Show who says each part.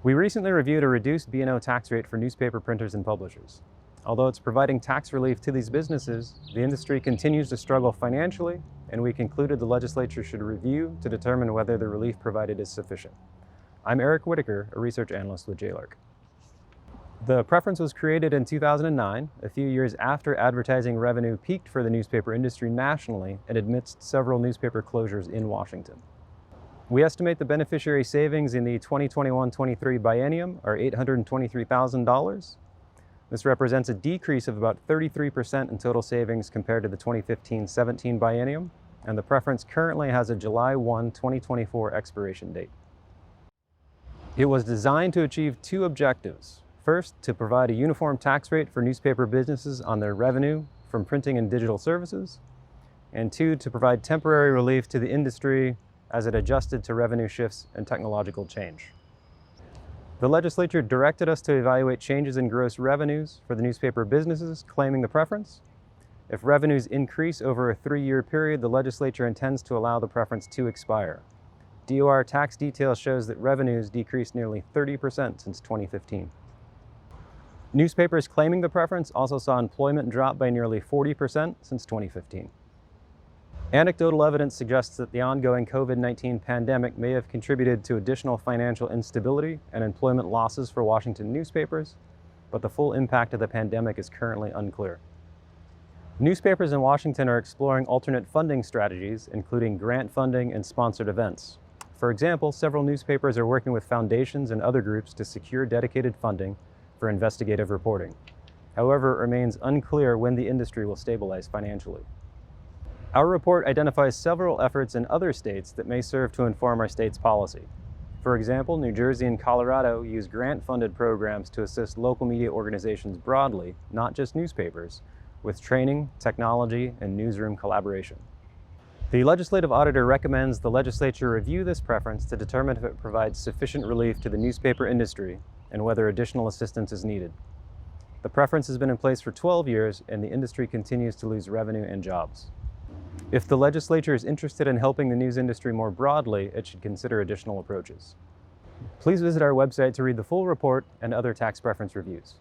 Speaker 1: We recently reviewed a reduced B&O tax rate for newspaper printers and publishers. Although it's providing tax relief to these businesses, the industry continues to struggle financially, and we concluded the legislature should review to determine whether the relief provided is sufficient. I'm Eric Whitaker, a research analyst with JLARC. The preference was created in 2009, a few years after advertising revenue peaked for the newspaper industry nationally and amidst several newspaper closures in Washington. We estimate the beneficiary savings in the 2021-23 biennium are $823,000. This represents a decrease of about 33% in total savings compared to the 2015-17 biennium, and the preference currently has a July 1, 2024 expiration date. It was designed to achieve two objectives. First, to provide a uniform tax rate for newspaper businesses on their revenue from printing and digital services, and two, to provide temporary relief to the industry as it adjusted to revenue shifts and technological change. The legislature directed us to evaluate changes in gross revenues for the newspaper businesses claiming the preference. If revenues increase over a 3-year period, the legislature intends to allow the preference to expire. DOR tax detail shows that revenues decreased nearly 30% since 2015. Newspapers claiming the preference also saw employment drop by nearly 40% since 2015. Anecdotal evidence suggests that the ongoing COVID-19 pandemic may have contributed to additional financial instability and employment losses for Washington newspapers, but the full impact of the pandemic is currently unclear. Newspapers in Washington are exploring alternate funding strategies, including grant funding and sponsored events. For example, several newspapers are working with foundations and other groups to secure dedicated funding for investigative reporting. However, it remains unclear when the industry will stabilize financially. Our report identifies several efforts in other states that may serve to inform our state's policy. For example, New Jersey and Colorado use grant-funded programs to assist local media organizations broadly, not just newspapers, with training, technology, and newsroom collaboration. The legislative auditor recommends the legislature review this preference to determine if it provides sufficient relief to the newspaper industry and whether additional assistance is needed. The preference has been in place for 12 years, and the industry continues to lose revenue and jobs. If the legislature is interested in helping the news industry more broadly, it should consider additional approaches. Please visit our website to read the full report and other tax preference reviews.